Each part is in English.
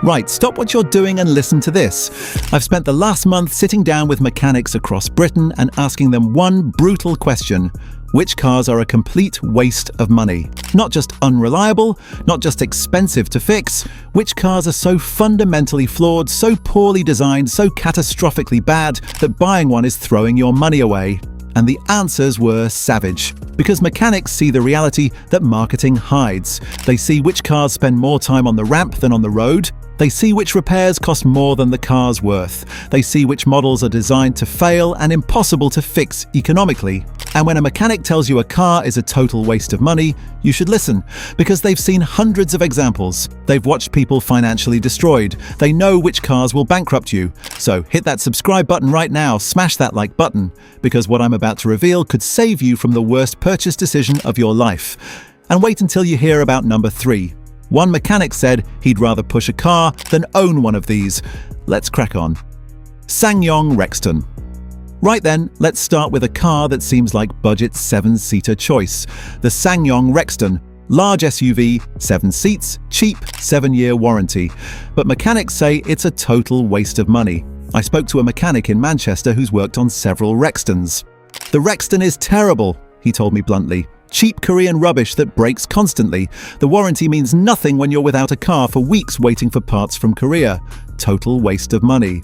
Right, stop what you're doing and listen to this. I've spent the last month sitting down with mechanics across Britain and asking them one brutal question. Which cars are a complete waste of money? Not just unreliable, not just expensive to fix. Which cars are so fundamentally flawed, so poorly designed, so catastrophically bad that buying one is throwing your money away? And the answers were savage. Because mechanics see the reality that marketing hides. They see which cars spend more time on the ramp than on the road. They see which repairs cost more than the car's worth. They see which models are designed to fail and impossible to fix economically. And when a mechanic tells you a car is a total waste of money, you should listen, because they've seen hundreds of examples. They've watched people financially destroyed. They know which cars will bankrupt you. So hit that subscribe button right now, smash that like button, because what I'm about to reveal could save you from the worst purchase decision of your life. And wait until you hear about number 3. One mechanic said he'd rather push a car than own one of these. Let's crack on. SsangYong Rexton. Right then, let's start with a car that seems like budget 7-seater choice. The SsangYong Rexton. Large SUV, 7 seats, cheap, 7-year warranty. But mechanics say it's a total waste of money. I spoke to a mechanic in Manchester who's worked on several Rextons. The Rexton is terrible, he told me bluntly. Cheap Korean rubbish that breaks constantly. The warranty means nothing when you're without a car for weeks waiting for parts from Korea. Total waste of money.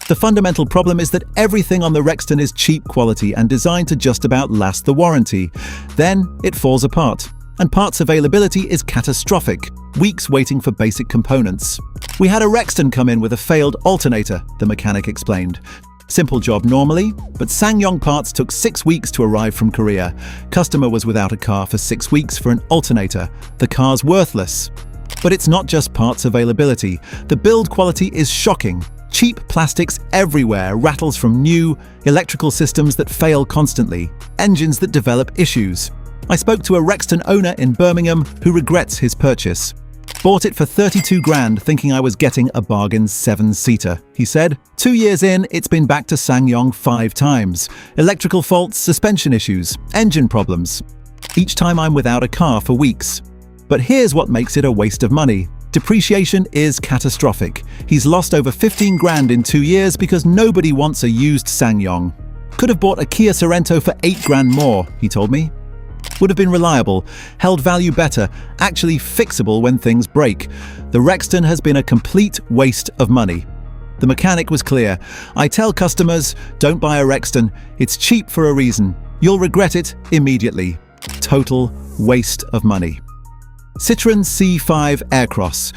The fundamental problem is that everything on the Rexton is cheap quality and designed to just about last the warranty. Then it falls apart, and parts availability is catastrophic. Weeks waiting for basic components. We had a Rexton come in with a failed alternator, the mechanic explained. Simple job normally, but SsangYong parts took 6 weeks to arrive from Korea. Customer was without a car for 6 weeks for an alternator. The car's worthless. But it's not just parts availability. The build quality is shocking. Cheap plastics everywhere, rattles from new, electrical systems that fail constantly, engines that develop issues. I spoke to a Rexton owner in Birmingham who regrets his purchase. Bought it for 32 grand thinking I was getting a bargain 7-seater. He said, 2 years in, it's been back to SsangYong 5 times. Electrical faults, suspension issues, engine problems. Each time I'm without a car for weeks. But here's what makes it a waste of money. Depreciation is catastrophic. He's lost over 15 grand in 2 years because nobody wants a used SsangYong. Could have bought a Kia Sorento for 8 grand more, he told me. Would have been reliable, held value better, actually fixable when things break. The Rexton has been a complete waste of money. The mechanic was clear. I tell customers, don't buy a Rexton. It's cheap for a reason. You'll regret it immediately. Total waste of money. Citroën C5 Aircross.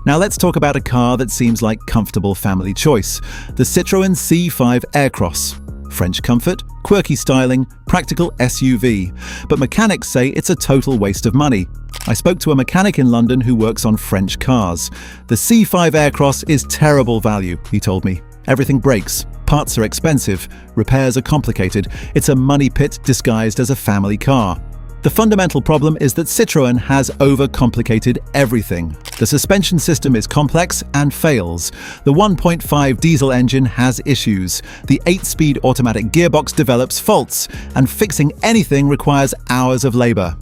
Now let's talk about a car that seems like comfortable family choice. The Citroën C5 Aircross. French comfort, quirky styling, practical SUV. But mechanics say it's a total waste of money. I spoke to a mechanic in London who works on French cars. The C5 Aircross is terrible value, he told me. Everything breaks. Parts are expensive. Repairs are complicated. It's a money pit disguised as a family car. The fundamental problem is that Citroën has overcomplicated everything. The suspension system is complex and fails. The 1.5 diesel engine has issues. The 8-speed automatic gearbox develops faults, and fixing anything requires hours of labor.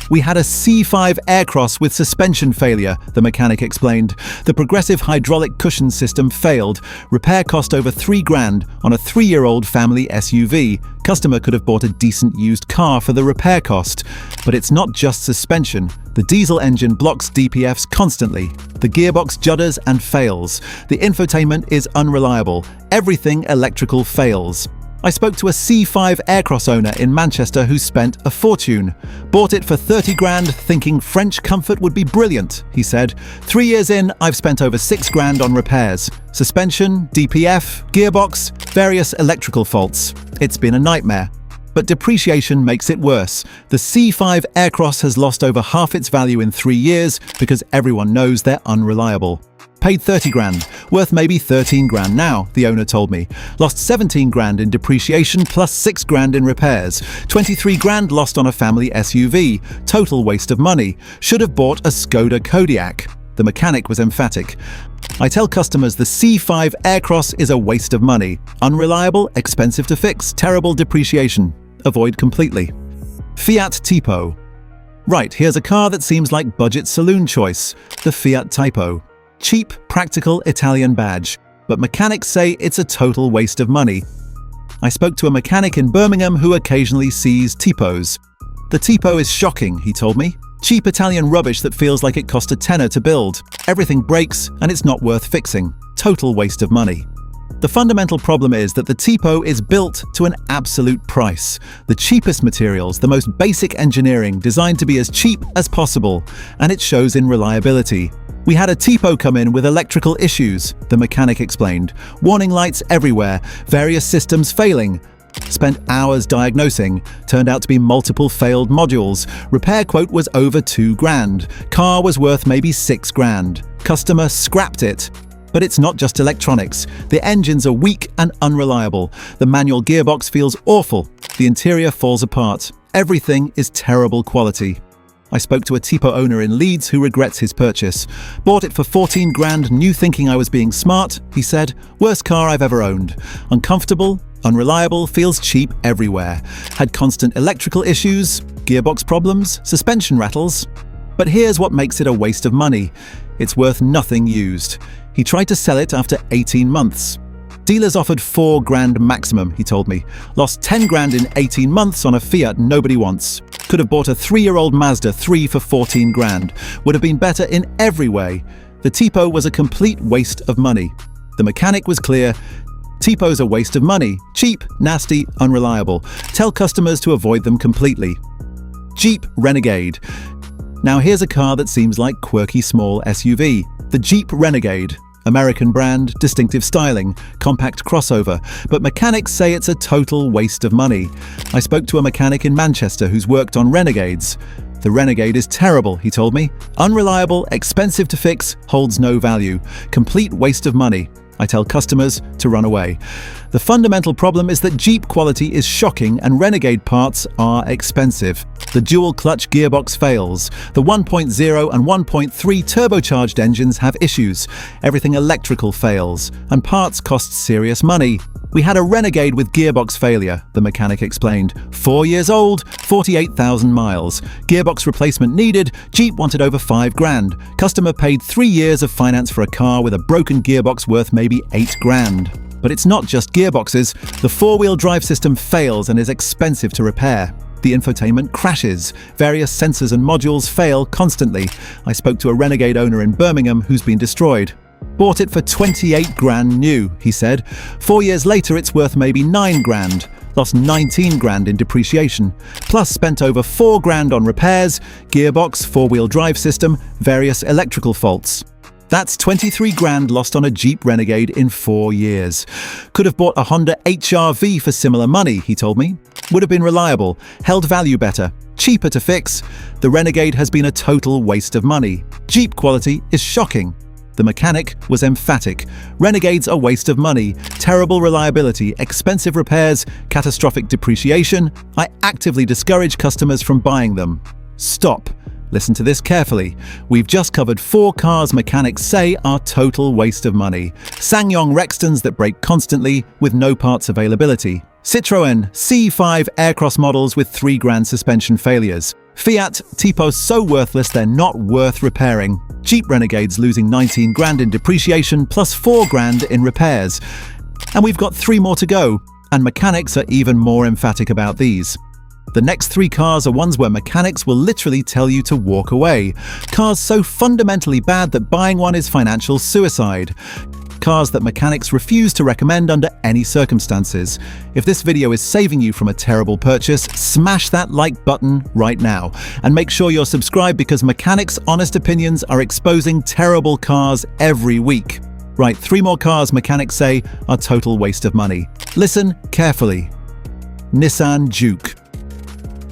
We had a C5 Aircross with suspension failure, the mechanic explained. The progressive hydraulic cushion system failed. Repair cost over 3 grand on a 3-year-old family SUV. Customer could have bought a decent used car for the repair cost. But it's not just suspension. The diesel engine blocks DPFs constantly. The gearbox judders and fails. The infotainment is unreliable. Everything electrical fails. I spoke to a C5 Aircross owner in Manchester who spent a fortune. Bought it for 30 grand thinking French comfort would be brilliant, he said. 3 years in, I've spent over 6 grand on repairs. Suspension, DPF, gearbox, various electrical faults. It's been a nightmare. But depreciation makes it worse. The C5 Aircross has lost over half its value in 3 years because everyone knows they're unreliable. Paid 30 grand, worth maybe 13 grand now, the owner told me. Lost 17 grand in depreciation plus 6 grand in repairs. 23 grand lost on a family SUV. Total waste of money. Should have bought a Skoda Kodiaq. The mechanic was emphatic. I tell customers the C5 Aircross is a waste of money. Unreliable, expensive to fix, terrible depreciation. Avoid completely. Fiat Tipo. Right, here's a car that seems like budget saloon choice. The Fiat Tipo. cheap, practical Italian badge. But mechanics say it's a total waste of money. I spoke to a mechanic in Birmingham who occasionally sees Tipos. The Tipo is shocking, he told me. Cheap Italian rubbish that feels like it cost a tenner to build. Everything breaks and it's not worth fixing. Total waste of money. The fundamental problem is that the Tipo is built to an absolute price. The cheapest materials, the most basic engineering designed to be as cheap as possible, and it shows in reliability. We had a Tipo come in with electrical issues, the mechanic explained. Warning lights everywhere, various systems failing. Spent hours diagnosing, turned out to be multiple failed modules. Repair quote was over $2,000. Car was worth maybe $6,000. Customer scrapped it. But it's not just electronics. The engines are weak and unreliable. The manual gearbox feels awful. The interior falls apart. Everything is terrible quality. I spoke to a Tipo owner in Leeds who regrets his purchase. Bought it for $14,000, new thinking I was being smart, he said. Worst car I've ever owned. Uncomfortable, unreliable, feels cheap everywhere. Had constant electrical issues, gearbox problems, suspension rattles. But here's what makes it a waste of money. It's worth nothing used. He tried to sell it after 18 months. Dealers offered $4,000 maximum, he told me. Lost $10,000 in 18 months on a Fiat nobody wants. Could have bought a 3-year-old Mazda 3 for $14,000. Would have been better in every way. The Tipo was a complete waste of money. The mechanic was clear. Tipo's a waste of money. Cheap, nasty, unreliable. Tell customers to avoid them completely. Jeep Renegade. Now here's a car that seems like quirky small SUV. The Jeep Renegade. American brand, distinctive styling, compact crossover, but mechanics say it's a total waste of money. I spoke to a mechanic in Manchester who's worked on Renegades. The Renegade is terrible, he told me. Unreliable, expensive to fix, holds no value. Complete waste of money. I tell customers to run away. The fundamental problem is that Jeep quality is shocking and Renegade parts are expensive. The dual clutch gearbox fails. The 1.0 and 1.3 turbocharged engines have issues. Everything electrical fails, and parts cost serious money. We had a Renegade with gearbox failure, the mechanic explained. 4 years old, 48,000 miles. Gearbox replacement needed, Jeep wanted over $5,000. Customer paid 3 years of finance for a car with a broken gearbox worth maybe $8,000. But it's not just gearboxes. The four-wheel drive system fails and is expensive to repair. The infotainment crashes. Various sensors and modules fail constantly. I spoke to a Renegade owner in Birmingham who's been destroyed. Bought it for $28,000 new, he said. 4 years later it's worth maybe $9,000. Lost $19,000 in depreciation. Plus spent over $4,000 on repairs, gearbox, four-wheel drive system, various electrical faults. That's $23,000 lost on a Jeep Renegade in 4 years. Could have bought a Honda HR-V for similar money, he told me. Would have been reliable, held value better, cheaper to fix. The Renegade has been a total waste of money. Jeep quality is shocking. The mechanic was emphatic. Renegade's a waste of money, terrible reliability, expensive repairs, catastrophic depreciation. I actively discourage customers from buying them. Stop. Listen to this carefully. We've just covered 4 cars mechanics say are total waste of money. SsangYong Rextons that break constantly with no parts availability. Citroën C5 Aircross models with $3,000 suspension failures. Fiat Tipo so worthless they're not worth repairing. Jeep Renegades losing $19,000 in depreciation plus $4,000 in repairs. And we've got 3 more to go, and mechanics are even more emphatic about these. The next 3 cars are ones where mechanics will literally tell you to walk away. Cars so fundamentally bad that buying one is financial suicide. Cars that mechanics refuse to recommend under any circumstances. If this video is saving you from a terrible purchase, smash that like button right now. And make sure you're subscribed because mechanics' honest opinions are exposing terrible cars every week. Right, 3 more cars mechanics say are total waste of money. Listen carefully. Nissan Juke.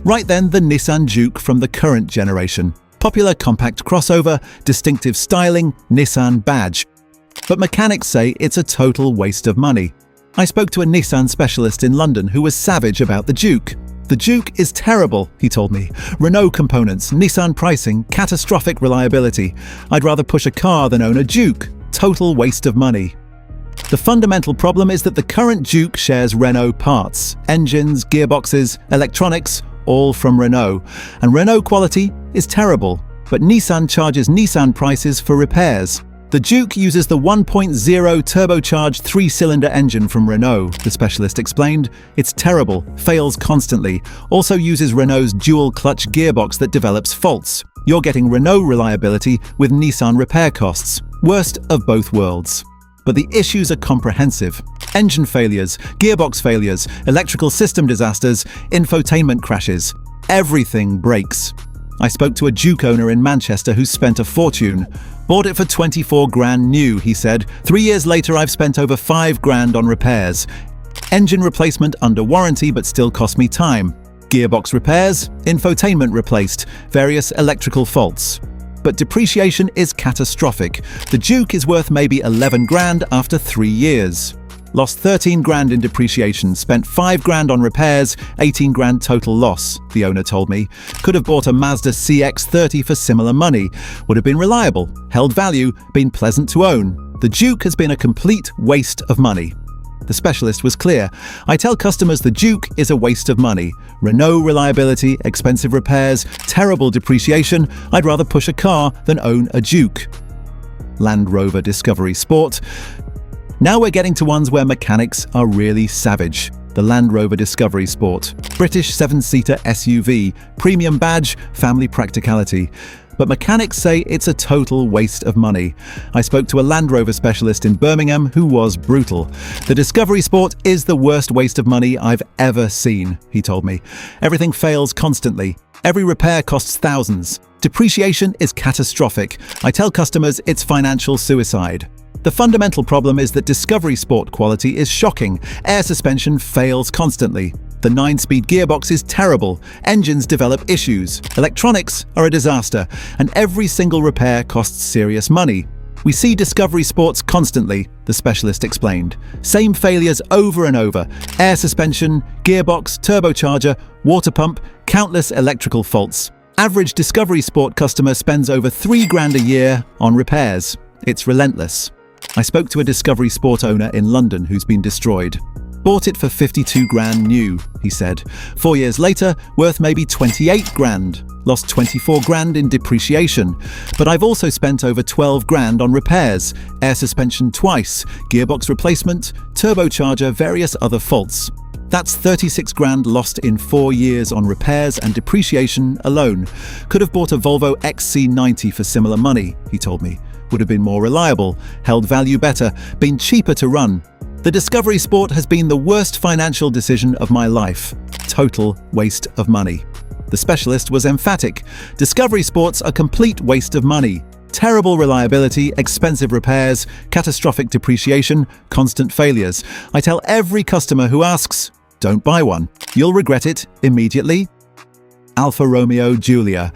Right then, the Nissan Juke from the current generation. Popular compact crossover, distinctive styling, Nissan badge. But mechanics say it's a total waste of money. I spoke to a Nissan specialist in London who was savage about the Juke. The Juke is terrible, he told me. Renault components, Nissan pricing, catastrophic reliability. I'd rather push a car than own a Juke. Total waste of money. The fundamental problem is that the current Juke shares Renault parts, engines, gearboxes, electronics, all from Renault. And Renault quality is terrible, but Nissan charges Nissan prices for repairs. The The Juke uses the 1.0 turbocharged 3-cylinder engine from Renault, the specialist explained. It's terrible, fails constantly, also uses Renault's dual-clutch gearbox that develops faults. You're getting Renault reliability with Nissan repair costs. Worst of both worlds. But the issues are comprehensive. Engine failures, gearbox failures, electrical system disasters, infotainment crashes. Everything breaks. I spoke to a Juke owner in Manchester who spent a fortune. Bought it for 24 grand new, he said. 3 years later, I've spent over 5 grand on repairs. Engine replacement under warranty, but still cost me time. Gearbox repairs, infotainment replaced, various electrical faults. But depreciation is catastrophic. The Juke is worth maybe 11 grand after 3 years. Lost 13 grand in depreciation, spent 5 grand on repairs, 18 grand total loss, the owner told me. Could have bought a Mazda CX-30 for similar money. Would have been reliable, held value, been pleasant to own. The Juke has been a complete waste of money. The specialist was clear. I tell customers the Juke is a waste of money. Renault reliability, expensive repairs, terrible depreciation. I'd rather push a car than own a Juke. Land Rover Discovery Sport. Now we're getting to ones where mechanics are really savage. The Land Rover Discovery Sport. British 7-seater SUV. Premium badge, family practicality. But mechanics say it's a total waste of money. I spoke to a Land Rover specialist in Birmingham who was brutal. The Discovery Sport is the worst waste of money I've ever seen, he told me. Everything fails constantly. Every repair costs thousands. Depreciation is catastrophic. I tell customers it's financial suicide. The fundamental problem is that Discovery Sport quality is shocking. Air suspension fails constantly. The 9-speed gearbox is terrible. Engines develop issues. Electronics are a disaster. And every single repair costs serious money. We see Discovery Sports constantly, the specialist explained. Same failures over and over. Air suspension, gearbox, turbocharger, water pump, countless electrical faults. Average Discovery Sport customer spends over 3 grand a year on repairs. It's relentless. I spoke to a Discovery Sport owner in London who's been destroyed. Bought it for 52 grand new, he said. 4 years later, worth maybe 28 grand. Lost 24 grand in depreciation. But I've also spent over 12 grand on repairs, air suspension twice, gearbox replacement, turbocharger, various other faults. That's 36 grand lost in 4 years on repairs and depreciation alone. Could have bought a Volvo XC90 for similar money, he told me. Would have been more reliable, held value better, been cheaper to run. The Discovery Sport has been the worst financial decision of my life. Total waste of money. The specialist was emphatic. Discovery Sports are complete waste of money. Terrible reliability, expensive repairs, catastrophic depreciation, constant failures. I tell every customer who asks, don't buy one. You'll regret it immediately. Alfa Romeo Giulia.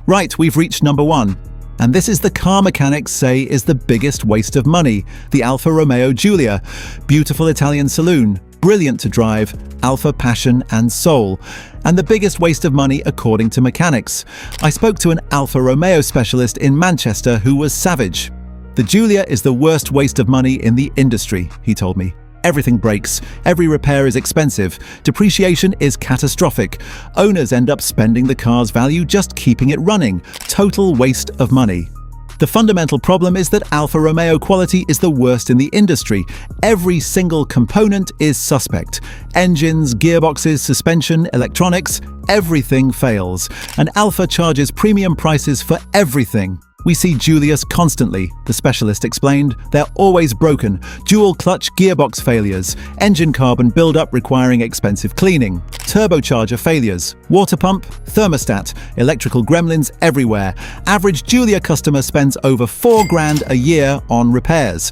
Right, we've reached number 1. And this is the car mechanics say is the biggest waste of money, the Alfa Romeo Giulia. Beautiful Italian saloon, brilliant to drive, Alfa passion and soul. And the biggest waste of money according to mechanics. I spoke to an Alfa Romeo specialist in Manchester who was savage. The Giulia is the worst waste of money in the industry, he told me. Everything breaks, every repair is expensive, depreciation is catastrophic. Owners end up spending the car's value just keeping it running. Total waste of money. The fundamental problem is that Alfa Romeo quality is the worst in the industry. Every single component is suspect. Engines, gearboxes, suspension, electronics, everything fails. And Alfa charges premium prices for everything. We see Giulias constantly, the specialist explained. They're always broken, dual-clutch gearbox failures, engine carbon build-up requiring expensive cleaning, turbocharger failures, water pump, thermostat, electrical gremlins everywhere. Average Giulia customer spends over 4 grand a year on repairs.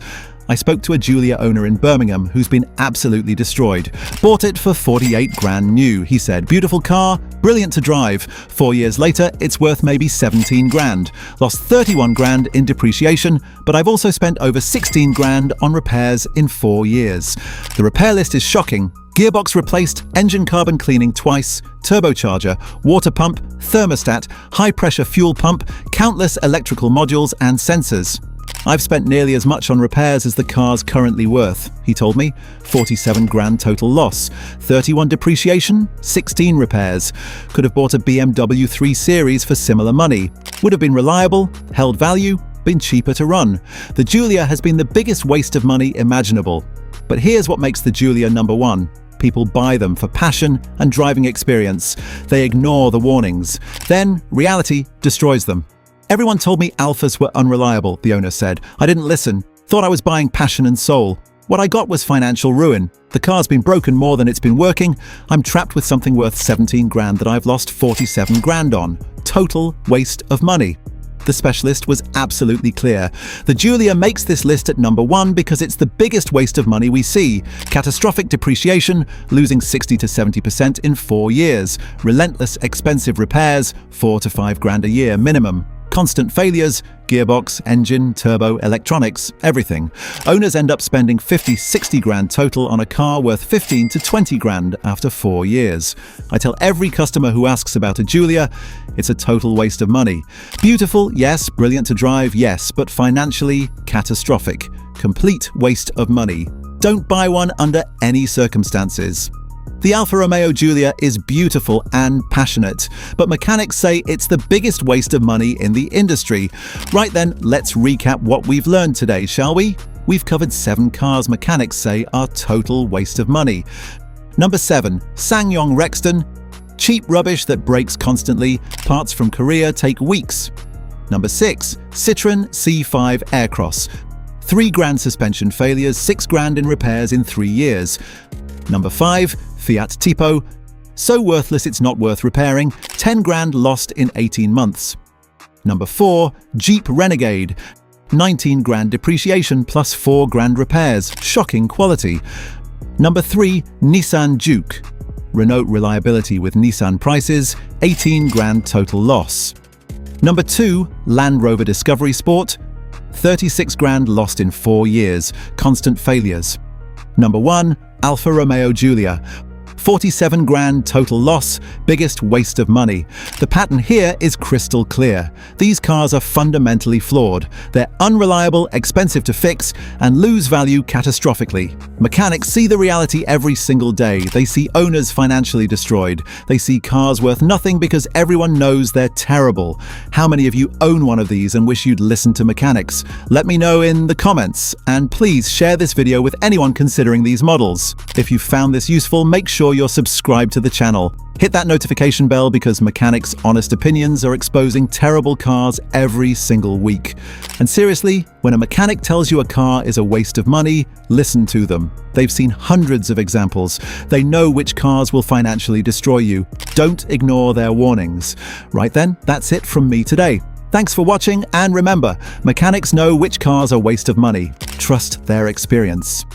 I spoke to a Giulia owner in Birmingham who's been absolutely destroyed. Bought it for 48 grand new, he said. Beautiful car, brilliant to drive. 4 years later, it's worth maybe 17 grand. Lost 31 grand in depreciation, but I've also spent over 16 grand on repairs in 4 years. The repair list is shocking. Gearbox replaced, engine carbon cleaning twice, turbocharger, water pump, thermostat, high-pressure fuel pump, countless electrical modules and sensors. I've spent nearly as much on repairs as the car's currently worth, he told me. 47 grand total loss, 31 depreciation, 16 repairs. Could have bought a BMW 3 Series for similar money. Would have been reliable, held value, been cheaper to run. The Giulia has been the biggest waste of money imaginable. But here's what makes the Giulia number one. People buy them for passion and driving experience. They ignore the warnings. Then, reality destroys them. Everyone told me Alfas were unreliable, the owner said. I didn't listen. Thought I was buying passion and soul. What I got was financial ruin. The car's been broken more than it's been working. I'm trapped with something worth 17 grand that I've lost 47 grand on. Total waste of money. The specialist was absolutely clear. The Giulia makes this list at number one because it's the biggest waste of money we see. Catastrophic depreciation, losing 60 to 70% in 4 years. Relentless expensive repairs, 4 to 5 grand a year minimum. Constant failures, gearbox, engine, turbo, electronics, everything. Owners end up spending 50, 60 grand total on a car worth 15 to 20 grand after 4 years. I tell every customer who asks about a Giulia, it's a total waste of money. Beautiful, yes. Brilliant to drive, yes. But financially, catastrophic. Complete waste of money. Don't buy one under any circumstances. The Alfa Romeo Giulia is beautiful and passionate, but mechanics say it's the biggest waste of money in the industry. Right then, let's recap what we've learned today, shall we? We've covered 7 cars mechanics say are total waste of money. Number 7, SsangYong Rexton. Cheap rubbish that breaks constantly. Parts from Korea take weeks. Number 6, Citroën C5 Aircross. 3 grand suspension failures, 6 grand in repairs in 3 years. Number 5, Fiat Tipo. So worthless it's not worth repairing, 10 grand lost in 18 months. Number 4, Jeep Renegade. 19 grand depreciation plus 4 grand repairs, shocking quality. Number 3, Nissan Juke. Renault reliability with Nissan prices, 18 grand total loss. Number 2, Land Rover Discovery Sport. 36 grand lost in 4 years, constant failures. Number 1, Alfa Romeo Giulia. 47 grand total loss, biggest waste of money. The pattern here is crystal clear. These cars are fundamentally flawed. They're unreliable, expensive to fix, and lose value catastrophically. Mechanics see the reality every single day. They see owners financially destroyed. They see cars worth nothing because everyone knows they're terrible. How many of you own one of these and wish you'd listen to mechanics? Let me know in the comments, and please share this video with anyone considering these models. If you found this useful, make sure you're subscribed to the channel. Hit that notification bell because mechanics' honest opinions are exposing terrible cars every single week. And seriously, when a mechanic tells you a car is a waste of money, listen to them. They've seen hundreds of examples. They know which cars will financially destroy you. Don't ignore their warnings. Right then, that's it from me today. Thanks for watching, and remember, mechanics know which cars are a waste of money. Trust their experience.